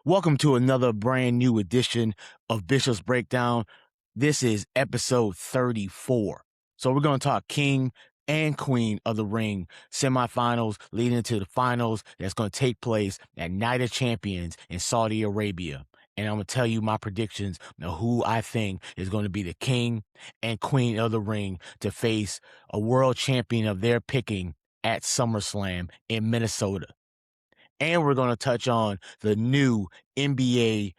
Welcome to another brand new edition of Bishop's Breakdown. This is episode 34. So we're going to talk King and Queen of the Ring semifinals leading into the finals that's going to take place at Night of Champions in Saudi Arabia. And I'm going to tell you my predictions of who I think is going to be the King and Queen of the Ring to face a world champion of their picking at SummerSlam in Minnesota. And we're going to touch on the new NBA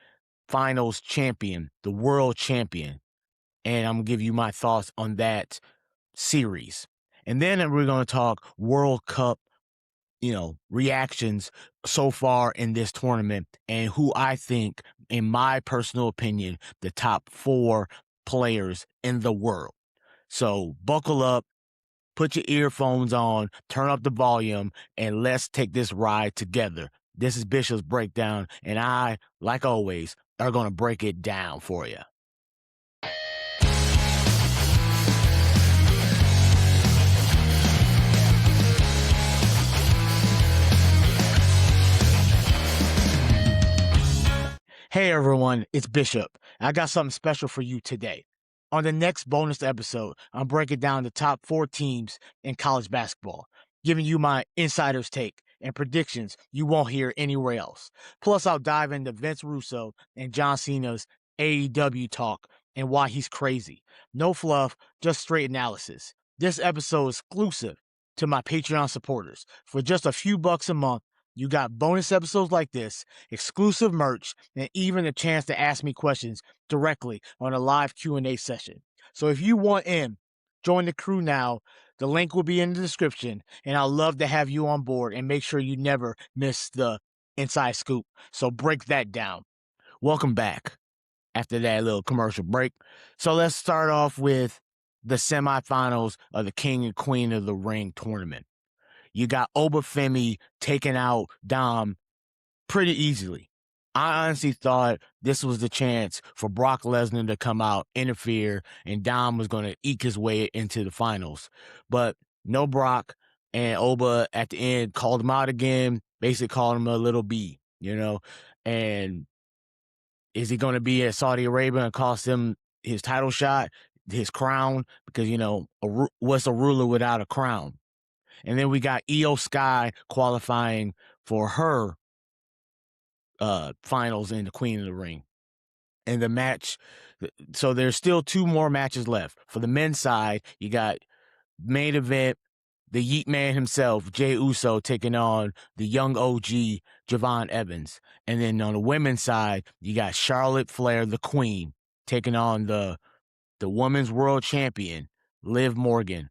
Finals champion, the world champion. And I'm going to give you my thoughts on that series. And then we're going to talk World Cup, reactions so far in this tournament and who I think, in my personal opinion, the top 4 players in the world. So buckle up. Put your earphones on, turn up the volume, and let's take this ride together. This is Bishop's Breakdown, and I, like always, are going to break it down for you. Hey everyone, it's Bishop. I got something special for you today. On the next bonus episode, I'm breaking down the top 4 teams in college basketball, giving you my insider's take and predictions you won't hear anywhere else. Plus, I'll dive into Vince Russo and John Cena's AEW talk and why he's crazy. No fluff, just straight analysis. This episode is exclusive to my Patreon supporters. For just a few bucks a month, you got bonus episodes like this, exclusive merch, and even a chance to ask me questions directly on a live Q&A session. So if you want in, join the crew now. The link will be in the description, and I'd love to have you on board and make sure you never miss the inside scoop. So break that down. Welcome back after that little commercial break. So let's start off with the semifinals of the King and Queen of the Ring tournament. You got Oba Femi taking out Dom pretty easily. I honestly thought this was the chance for Brock Lesnar to come out, interfere, and Dom was going to eke his way into the finals. But no Brock, and Oba at the end called him out again, basically called him a little B, And is he going to be at Saudi Arabia and cost him his title shot, his crown? Because, what's a ruler without a crown? And then we got IYO SKY qualifying for her finals in the Queen of the Ring. And the match, so there's still 2 more matches left. For the men's side, you got main event, the Yeet Man himself, Jey Uso, taking on the young OG, Javon Evans. And then on the women's side, you got Charlotte Flair, the Queen, taking on the women's world champion, Liv Morgan,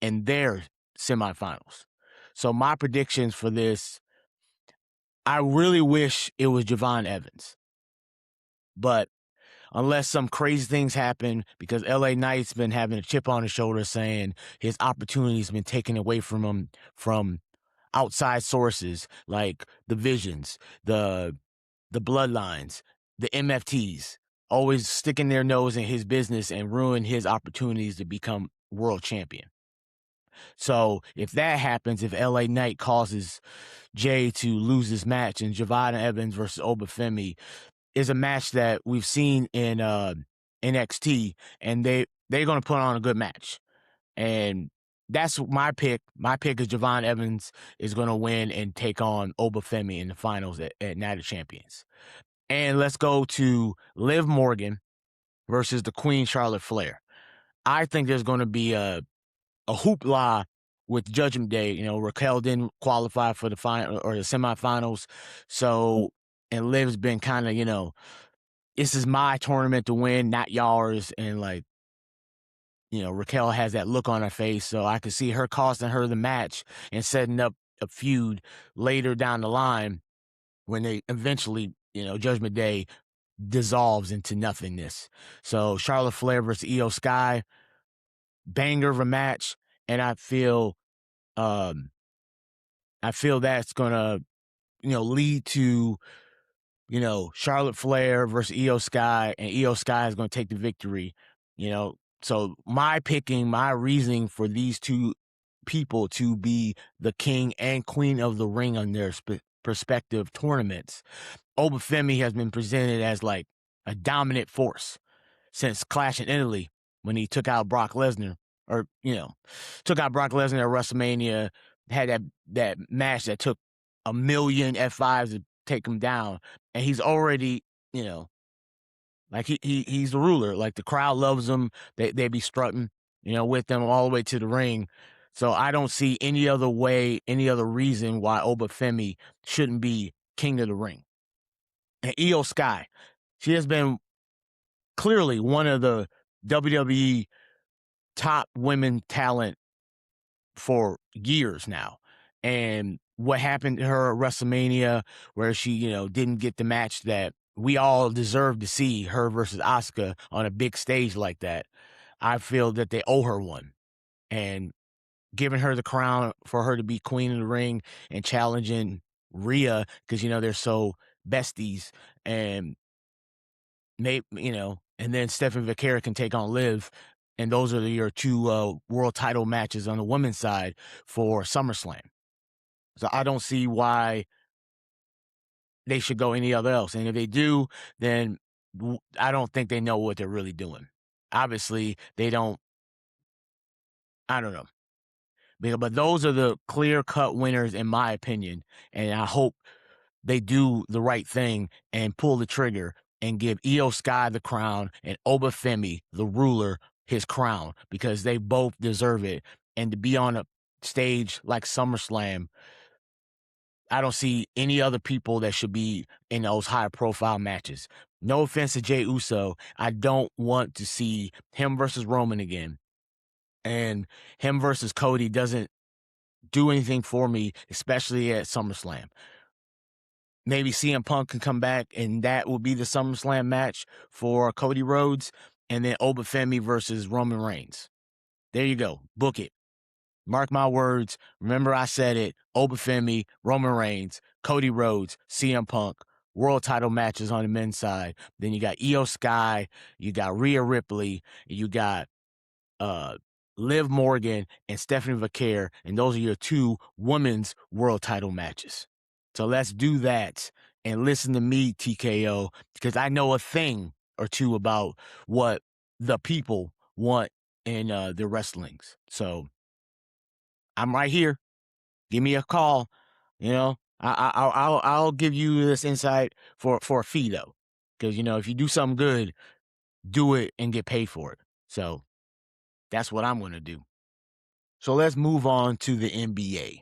and their semifinals. So my predictions for this, I really wish it was Javon Evans. But unless some crazy things happen, because LA Knight's been having a chip on his shoulder saying his opportunity's been taken away from him from outside sources like the Visions, the Bloodlines, the MFTs, always sticking their nose in his business and ruin his opportunities to become world champion. So if that happens, if LA Knight causes Jay to lose his match and Javon Evans versus Oba Femi is a match that we've seen in NXT, and they're going to put on a good match. And that's my pick. My pick is Javon Evans is going to win and take on Oba Femi in the finals at Night of Champions. And let's go to Liv Morgan versus the Queen Charlotte Flair. I think there's going to be a hoopla with Judgment Day. Raquel didn't qualify for the final or the semifinals. So, and Liv's been kind of, this is my tournament to win, not yours. And Raquel has that look on her face. So I could see her costing her the match and setting up a feud later down the line when they eventually, Judgment Day dissolves into nothingness. So Charlotte Flair versus IYO SKY, banger of a match. And I feel that's gonna, lead to, Charlotte Flair versus IYO SKY, and IYO SKY is gonna take the victory. So my reasoning for these 2 people to be the King and Queen of the Ring on their respective tournaments Oba Femi has been presented as like a dominant force since Clash in Italy when he took out Brock Lesnar, or took out Brock Lesnar at WrestleMania, had that match that took 1,000,000 F5s to take him down, and he's already, like he's the ruler. Like the crowd loves him. They be strutting, with them all the way to the ring. So I don't see any other way, any other reason why Oba Femi shouldn't be king of the ring. And IYO SKY, she has been clearly one of the WWE top women talent for years now. And what happened to her at WrestleMania, where she, didn't get the match that we all deserve to see, her versus Asuka on a big stage like that, I feel that they owe her one. And giving her the crown for her to be queen of the ring and challenging Rhea, because, they're so besties, and maybe, and then Stephanie Vaquera can take on Liv, and those are your two world title matches on the women's side for SummerSlam. So I don't see why they should go any other else. And if they do, then I don't think they know what they're really doing. Obviously, they don't. I don't know. But those are the clear-cut winners, in my opinion, and I hope they do the right thing and pull the trigger and give IYO SKY the crown and Oba Femi, the ruler, his crown, because they both deserve it. And to be on a stage like SummerSlam, I don't see any other people that should be in those high-profile matches. No offense to Jey Uso, I don't want to see him versus Roman again. And him versus Cody doesn't do anything for me, especially at SummerSlam. Maybe CM Punk can come back, and that will be the SummerSlam match for Cody Rhodes, and then Oba Femi versus Roman Reigns. There you go. Book it. Mark my words. Remember I said it. Oba Femi, Roman Reigns, Cody Rhodes, CM Punk, world title matches on the men's side. Then you got IYO SKY, you got Rhea Ripley, you got Liv Morgan and Stephanie Vaquer, and those are your two women's world title matches. So let's do that and listen to me, TKO, because I know a thing or two about what the people want in their wrestlings. So I'm right here. Give me a call. I'll give you this insight for a fee though, because if you do something good, do it and get paid for it. So that's what I'm going to do. So let's move on to the NBA.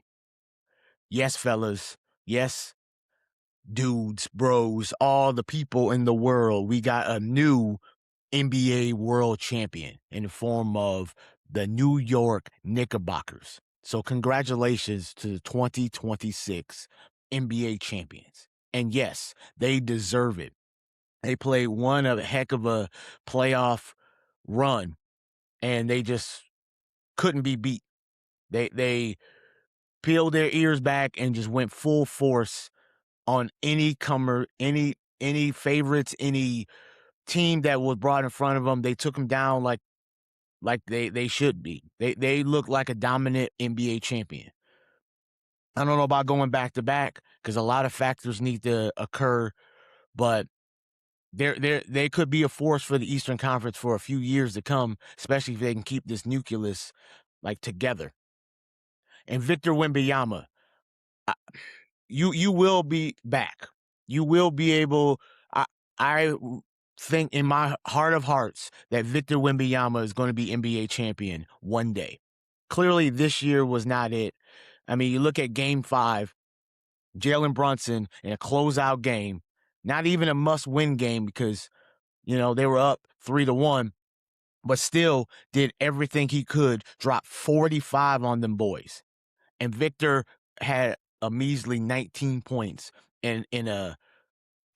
Yes, fellas. Yes, dudes, bros, all the people in the world. We got a new NBA world champion in the form of the New York Knickerbockers. So congratulations to the 2026 NBA champions. And yes, they deserve it. They played a heck of a playoff run, and they just couldn't be beat. They peeled their ears back and just went full force on any comer, any favorites, any team that was brought in front of them. They took them down like they should be. They look like a dominant NBA champion. I don't know about going back to back because a lot of factors need to occur, but they could be a force for the Eastern Conference for a few years to come, especially if they can keep this nucleus like together. And Victor Wembanyama, you will be back. You will be able. I think in my heart of hearts that Victor Wembanyama is going to be NBA champion one day. Clearly, this year was not it. I mean, you look at Game 5, Jalen Brunson in a closeout game, not even a must-win game because they were up 3-1, but still did everything he could, drop 45 on them boys. And Victor had a measly 19 points in a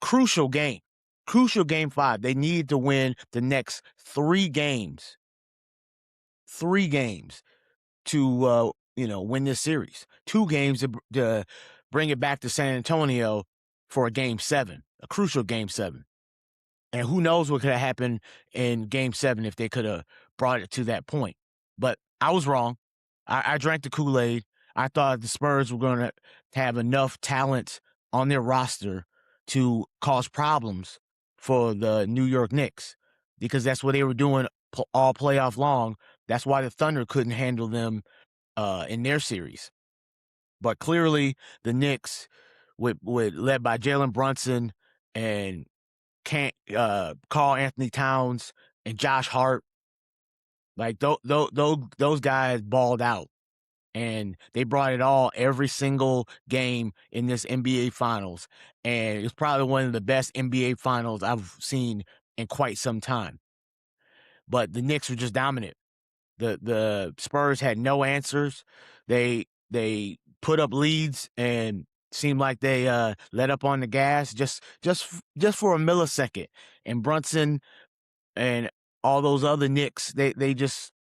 crucial game. Crucial Game 5. They needed to win the next 3 games. 3 games to win this series. 2 games to bring it back to San Antonio for a Game 7, a crucial Game 7. And who knows what could have happened in Game 7 if they could have brought it to that point. But I was wrong. I drank the Kool-Aid. I thought the Spurs were going to have enough talent on their roster to cause problems for the New York Knicks because that's what they were doing all playoff long. That's why the Thunder couldn't handle them in their series. But clearly, the Knicks, with led by Jalen Brunson and Karl Anthony Towns and Josh Hart, like those guys balled out. And they brought it all every single game in this NBA Finals. And it's probably one of the best NBA Finals I've seen in quite some time. But the Knicks were just dominant. The Spurs had no answers. They put up leads and seemed like they let up on the gas just for a millisecond. And Brunson and all those other Knicks, they just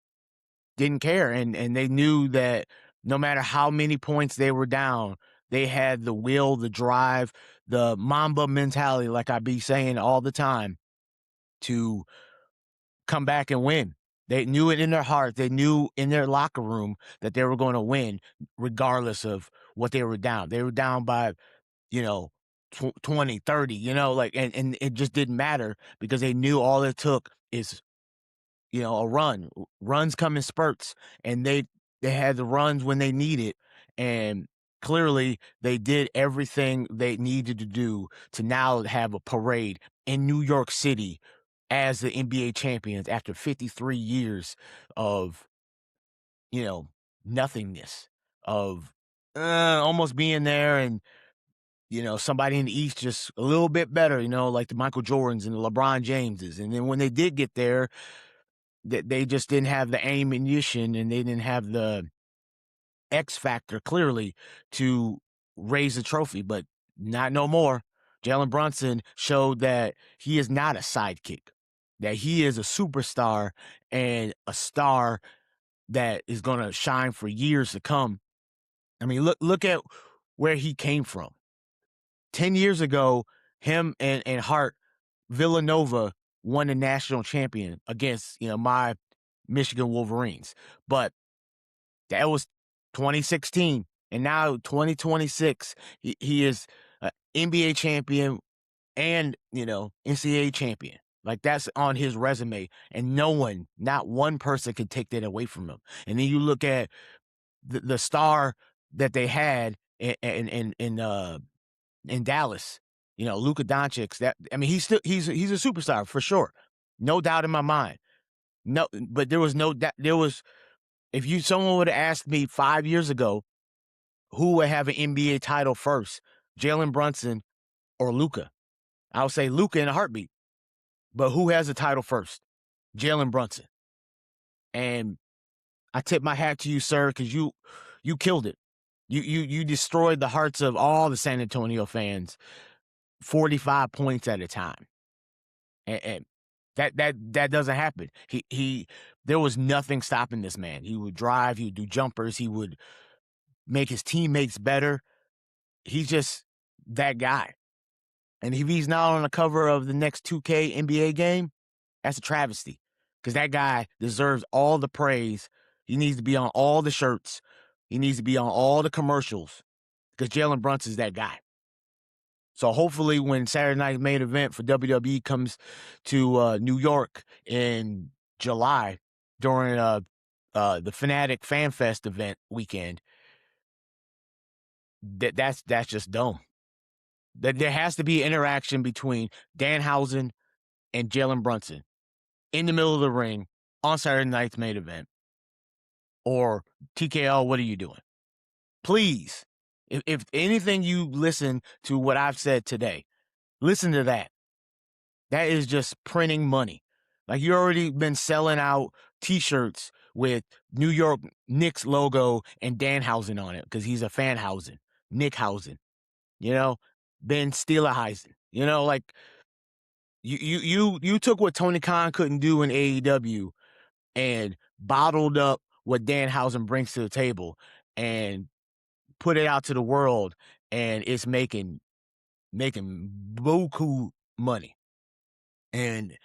didn't care, and they knew that no matter how many points they were down, they had the will, the drive, the Mamba mentality, like I be saying all the time, to come back and win. They knew it in their heart. They knew in their locker room that they were going to win regardless of what they were down. They were down by, 20, 30, like, and it just didn't matter because they knew all it took is a run. Runs come in spurts, and they had the runs when they needed, and clearly they did everything they needed to do to now have a parade in New York City as the NBA champions after 53 years of nothingness, of almost being there, and somebody in the East just a little bit better, like the Michael Jordans and the LeBron Jameses. And then when they did get there, that they just didn't have the ammunition and they didn't have the X factor clearly to raise the trophy, but not no more. Jalen Brunson showed that he is not a sidekick, that he is a superstar and a star that is going to shine for years to come. I mean, look at where he came from. 10 years ago, him and Hart, Villanova won the national champion against, my Michigan Wolverines. But that was 2016. And now 2026, he is an NBA champion and, NCAA champion. Like, that's on his resume. And not one person can take that away from him. And then you look at the star that they had in Dallas, Luka Doncic. He's a superstar for sure. No doubt in my mind. No, but there was no doubt. If someone would have asked me 5 years ago who would have an NBA title first, Jalen Brunson or Luka, I would say Luka in a heartbeat. But who has the title first? Jalen Brunson. And I tip my hat to you, sir, because you killed it. You destroyed the hearts of all the San Antonio fans 45 points at a time. And that doesn't happen. There was nothing stopping this man. He would drive, he would do jumpers, he would make his teammates better. He's just that guy. And if he's not on the cover of the next 2K NBA game, that's a travesty. Because that guy deserves all the praise. He needs to be on all the shirts. He needs to be on all the commercials. Because Jalen Brunson's that guy. So hopefully when Saturday night's main event for WWE comes to New York in July during the Fanatic Fan Fest event weekend, that's just dumb. There has to be interaction between Danhausen and Jalen Brunson in the middle of the ring on Saturday night's main event. Or TKO, what are you doing? Please, if anything you listen to what I've said today, listen to that. That is just printing money. Like, you already been selling out T-shirts with New York Knicks logo and Danhausen on it because he's a Fanhausen, Nickhausen, Ben Steelehausen. Like, you took what Tony Khan couldn't do in AEW and bottled up what Danhausen brings to the table and put it out to the world, and it's making buku money. And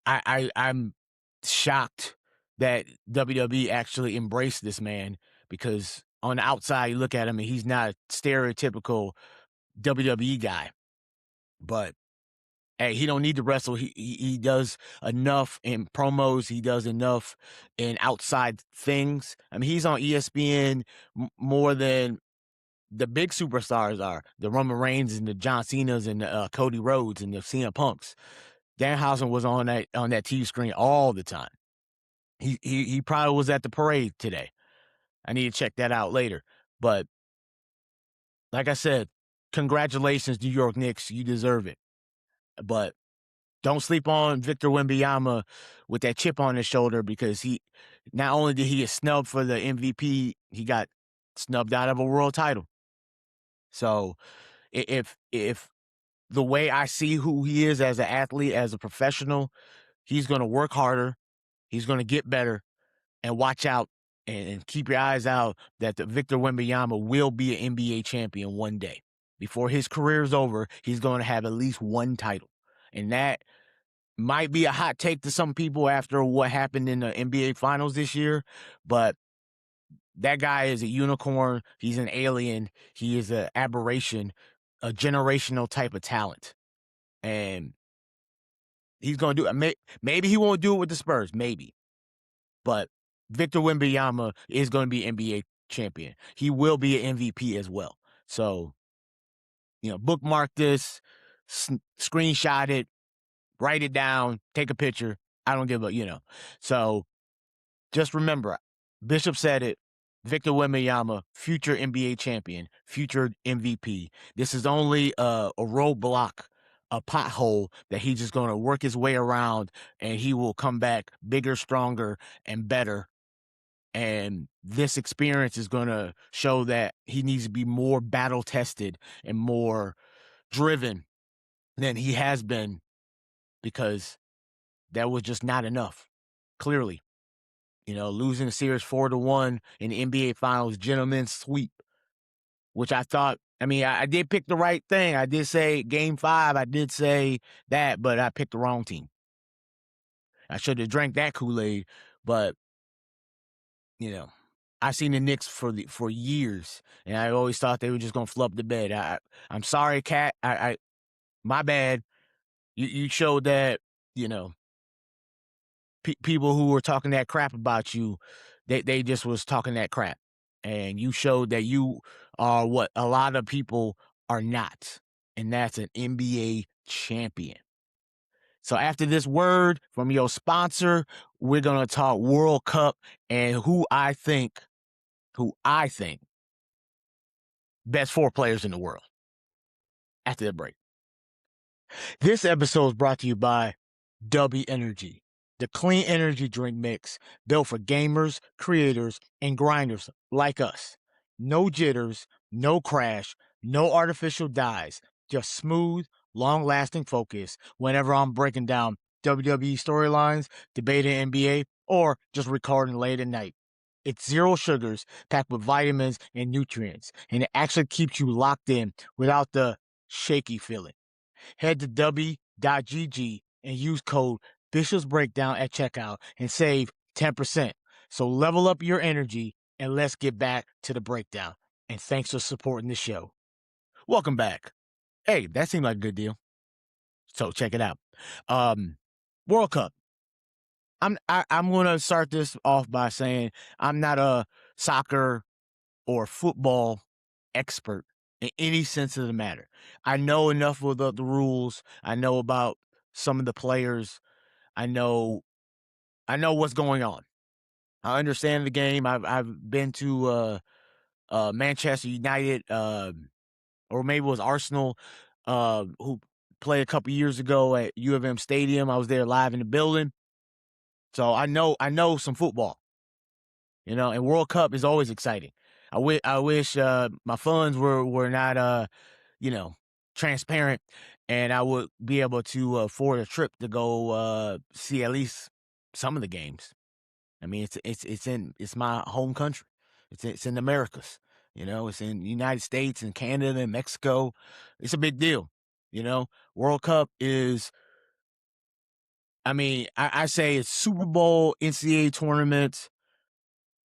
I'm shocked that WWE actually embraced this man, because on the outside you look at him and he's not stereotypical WWE guy. But hey, he don't need to wrestle. He does enough in promos. He does enough in outside things. I mean, he's on ESPN more than the big superstars are. The Roman Reigns and the John Cena's and the Cody Rhodes and the CM Punks. Danhausen was on that TV screen all the time. He probably was at the parade today. I need to check that out later. But like I said, congratulations, New York Knicks. You deserve it. But don't sleep on Victor Wembanyama with that chip on his shoulder, because he not only did he get snubbed for the MVP, he got snubbed out of a world title. So if the way I see who he is as an athlete, as a professional, he's going to work harder. He's going to get better, and watch out and keep your eyes out that the Victor Wembanyama will be an NBA champion one day. Before his career is over, he's going to have at least one title. And that might be a hot take to some people after what happened in the NBA Finals this year, but that guy is a unicorn. He's an alien. He is an aberration, a generational type of talent. And he's going to do it. Maybe he won't do it with the Spurs, maybe. But Victor Wembanyama is going to be NBA champion. He will be an MVP as well. So, bookmark this, screenshot it, write it down, take a picture. I don't give a. So just remember, Bishop said it, Victor Wembanyama, future NBA champion, future MVP. This is only a roadblock, a pothole that he's just going to work his way around, and he will come back bigger, stronger, and better. And this experience is going to show that he needs to be more battle tested and more driven than he has been, because that was just not enough, clearly. Losing the series 4-1 in the NBA Finals, gentleman's sweep, which I thought, I did pick the right thing. I did say Game 5, I did say that, but I picked the wrong team. I should have drank that Kool-Aid, but, I've seen the Knicks for years, and I always thought they were just going to flub the bed. I'm sorry, Cat. My bad. You showed that, people who were talking that crap about you, they just was talking that crap. And you showed that you are what a lot of people are not. And that's an NBA champion. So after this word from your sponsor, we're going to talk World Cup and who I think best 4 players in the world after the break. This episode is brought to you by W Energy, the clean energy drink mix built for gamers, creators, and grinders like us. No jitters, no crash, no artificial dyes, just smooth, long-lasting focus whenever I'm breaking down WWE storylines, debating NBA, or just recording late at night. It's 0 sugars, packed with vitamins and nutrients, and it actually keeps you locked in without the shaky feeling. Head to w.gg and use code Bishop's Breakdown at checkout and save 10%. So level up your energy, and let's get back to the breakdown. And thanks for supporting the show. Welcome back. Hey, that seemed like a good deal. So check it out. World Cup. I'm gonna start this off by saying I'm not a soccer or football expert in any sense of the matter. I know enough about the rules. I know about some of the players. I know what's going on. I understand the game. I've been to Manchester United, or maybe it was Arsenal, who played a couple years ago at U of M Stadium. I was there live in the building. So I know some football, and World Cup is always exciting. I wish my funds were not transparent, and I would be able to afford a trip to go see at least some of the games. It's my home country. It's in Americas. It's in the United States and Canada and Mexico. It's a big deal. World Cup is, I say it's Super Bowl, NCAA tournaments,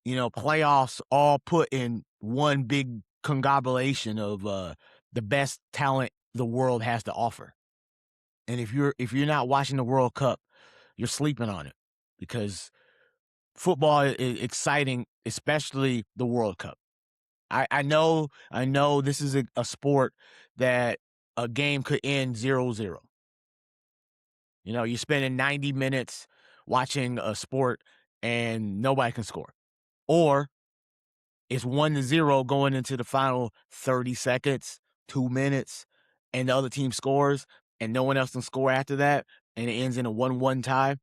playoffs, all put in one big conglomeration of the best talent the world has to offer. And if you're not watching the World Cup, you're sleeping on it, because football is exciting, especially the World Cup. I know this is a sport that a game could end 0-0. You know, you're spending 90 minutes watching a sport and nobody can score. Or it's 1-0 going into the final 30 seconds, 2 minutes, and the other team scores and no one else can score after that, and it ends in a 1-1 tie.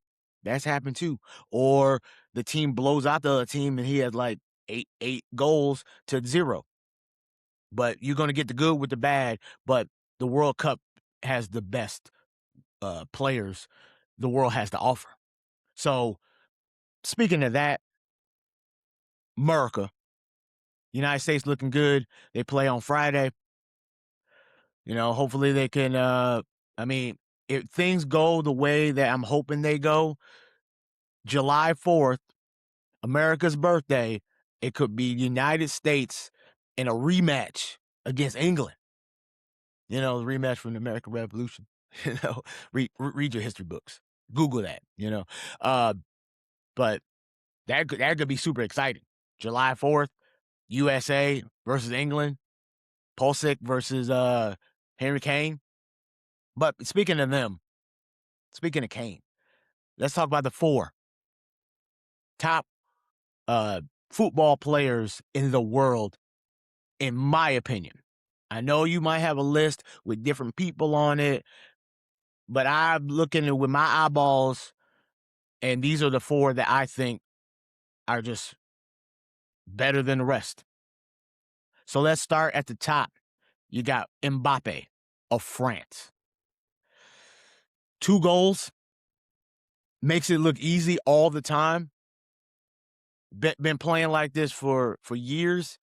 That's happened too. Or the team blows out the other team and he has like eight goals to 0. But you're going to get the good with the bad, but the World Cup has the best players the world has to offer. So, speaking of that, America, United States looking good. They play on Friday. You know, hopefully they can, if things go the way that I'm hoping they go, July 4th, America's birthday, it could be United States in a rematch against England. You know, the rematch from the American Revolution. You know, read your history books. Google that, you know. But that could be super exciting. July 4th, USA versus England. Pulisic versus Henry Kane. But speaking of Kane, let's talk about the 4 top football players in the world, in my opinion. I know you might have a list with different people on it, but I'm looking at it with my eyeballs, and these are the 4 that I think are just better than the rest. So let's start at the top. You got Mbappe of France. 2 goals, makes it look easy all the time. Been playing like this for years.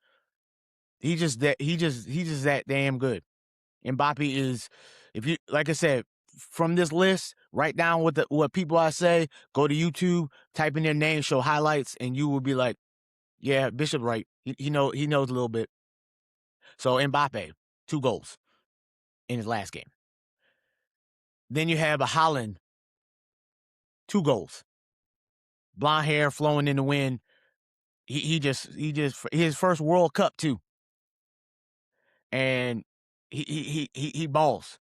He's just that damn good. Mbappe is, if you, like I said, from this list, write down what people I say, go to YouTube, type in their name, show highlights, and you will be like, yeah, Bishop right. He knows a little bit. So Mbappe, 2 goals in his last game. Then you have a Holland, 2 goals. Blonde hair flowing in the wind. He just his first World Cup too. And he balls.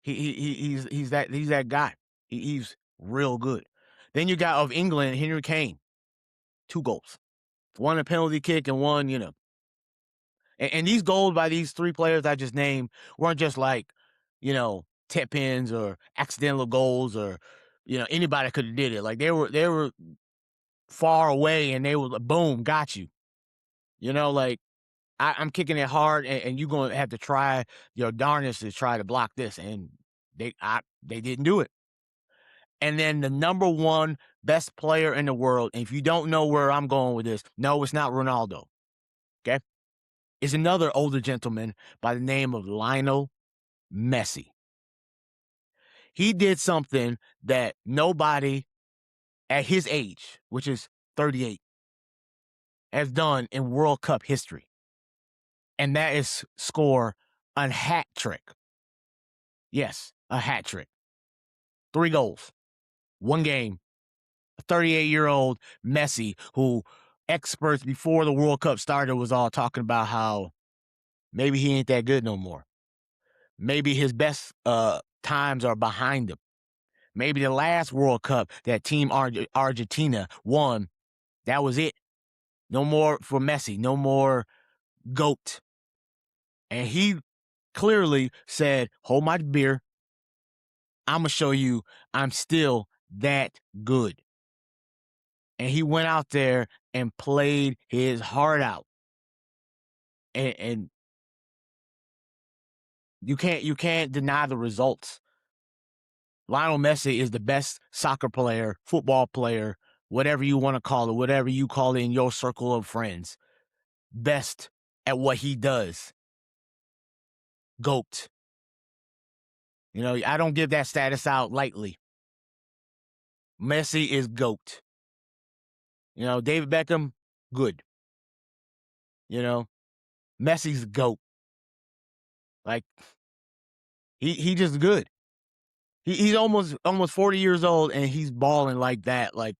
He's that guy. He's real good. Then you got of England, Henry Kane, 2 goals. One a penalty kick and one, you know. And these goals by these 3 players I just named weren't just like, you know, tip ins or accidental goals, or, you know, anybody could have did it. Like they were far away and they were boom, got you. You know, like I'm kicking it hard, and you're gonna have to try your darnest to try to block this, and they didn't do it. And then the number 1 best player in the world, and if you don't know where I'm going with this, no, it's not Ronaldo. Okay, it's another older gentleman by the name of Lionel Messi. He did something that nobody at his age, which is 38, has done in World Cup history. And that is score a hat trick. Yes, a hat trick. 3 goals, 1 game. A 38-year-old Messi, who experts before the World Cup started was all talking about how maybe he ain't that good no more. Maybe his best times are behind him. Maybe the last World Cup that Team Argentina won, that was it. No more for Messi. No more GOAT. And he clearly said, hold my beer. I'm going to show you I'm still that good. And he went out there and played his heart out. And you can't deny the results. Lionel Messi is the best soccer player, football player, whatever you want to call it, whatever you call it in your circle of friends. Best at what he does. GOAT. You know, I don't give that status out lightly. Messi is GOAT. You know, David Beckham, good. You know, Messi's GOAT. Like he just good. He's almost 40 years old and he's balling like that. Like,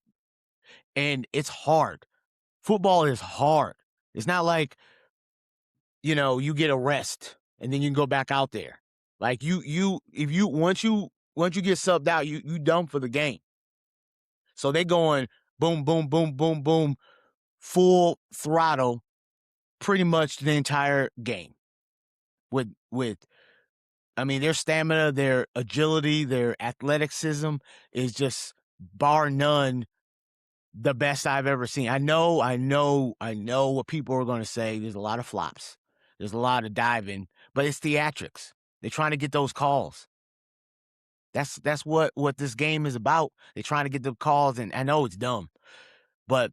and it's hard. Football is hard. It's not like, you get a rest and then you can go back out there. Like once you get subbed out, you done for the game. So they going boom, boom, boom, boom, boom, full throttle, pretty much the entire game. With their stamina, their agility, their athleticism is just bar none the best I've ever seen. I know what people are going to say. There's a lot of flops. There's a lot of diving, but it's theatrics. They're trying to get those calls. That's what this game is about. They're trying to get the calls, and I know it's dumb, but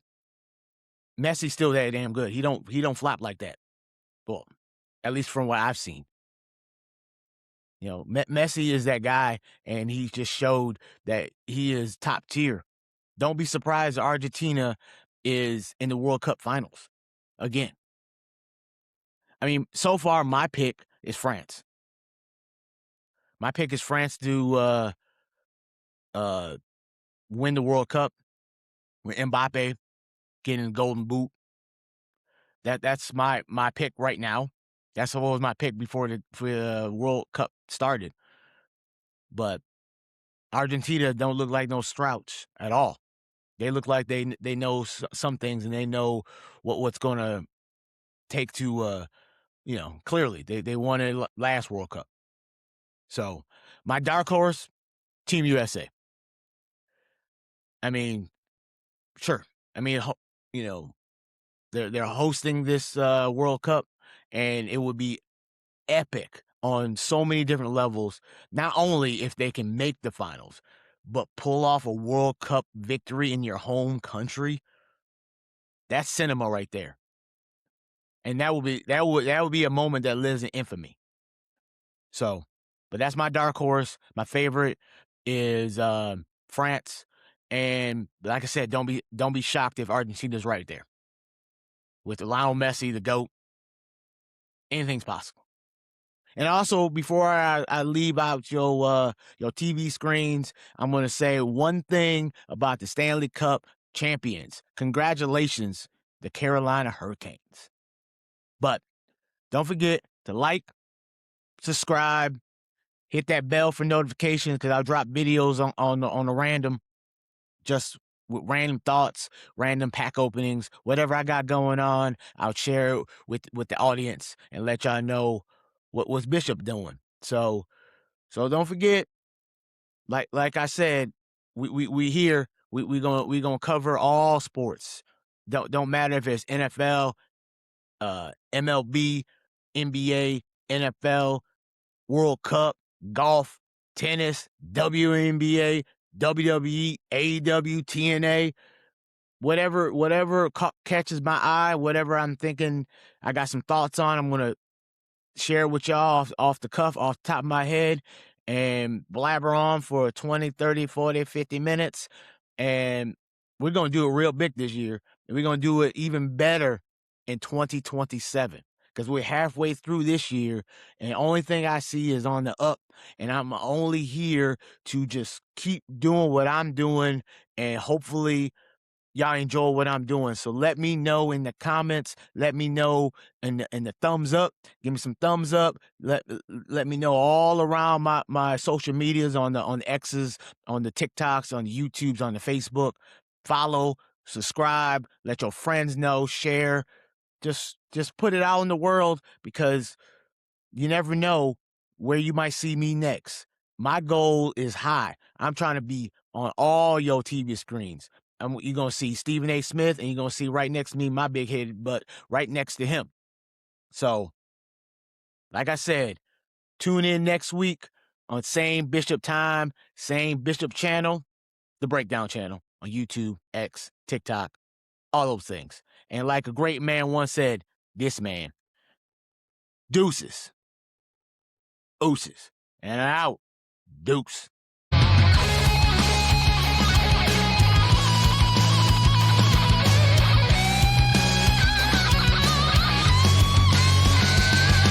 Messi's still that damn good. He don't flop like that. Well, at least from what I've seen. Messi is that guy, and he just showed that he is top tier. Don't be surprised Argentina is in the World Cup finals again. I mean, so far my pick is France. My pick is France to win the World Cup with Mbappe getting the golden boot. That's my pick right now. That's what was my pick before the World Cup started. But Argentina don't look like no Strouch at all. They look like they know some things, and they know what's going to take to clearly they won it last World Cup. So my dark horse, Team USA. I mean, sure. I mean, they're hosting this World Cup, and it would be epic on so many different levels. Not only if they can make the finals, but pull off a World Cup victory in your home country. That's cinema right there. And that would be a moment that lives in infamy. So, but that's my dark horse. My favorite is France. And like I said, don't be shocked if Argentina's right there. With Lionel Messi, the GOAT, anything's possible. And also, before I leave out your TV screens, I'm going to say one thing about the Stanley Cup champions. Congratulations, the Carolina Hurricanes. But don't forget to like, subscribe, hit that bell for notifications, because I'll drop videos on the random, just with random thoughts, random pack openings, whatever I got going on. I'll share it with the audience and let y'all know what's Bishop doing. So don't forget, like I said, we here. We gonna cover all sports. Don't matter if it's NFL, MLB, NBA, NFL, World Cup, golf, tennis, WNBA, WWE, AEW, TNA, whatever catches my eye, whatever I'm thinking I got some thoughts on, I'm gonna share with y'all off the cuff, off the top of my head, and blabber on for 20, 30, 40, 50 minutes. And we're going to do it real big this year. And we're going to do it even better in 2027, because we're halfway through this year. And the only thing I see is on the up. And I'm only here to just keep doing what I'm doing. And hopefully y'all enjoy what I'm doing. So let me know in the comments. Let me know in the thumbs up. Give me some thumbs up. Let me know all around my social medias, on the X's, on the TikToks, on the YouTubes, on the Facebook. Follow, subscribe, let your friends know, share. Just put it out in the world, because you never know where you might see me next. My goal is high. I'm trying to be on all your TV screens. You're going to see Stephen A. Smith, and you're going to see right next to me my big head, but right next to him. So, like I said, tune in next week on same Bishop time, same Bishop channel, the Breakdown channel on YouTube, X, TikTok, all those things. And like a great man once said, this man, deuces, ooses, and out, deuce.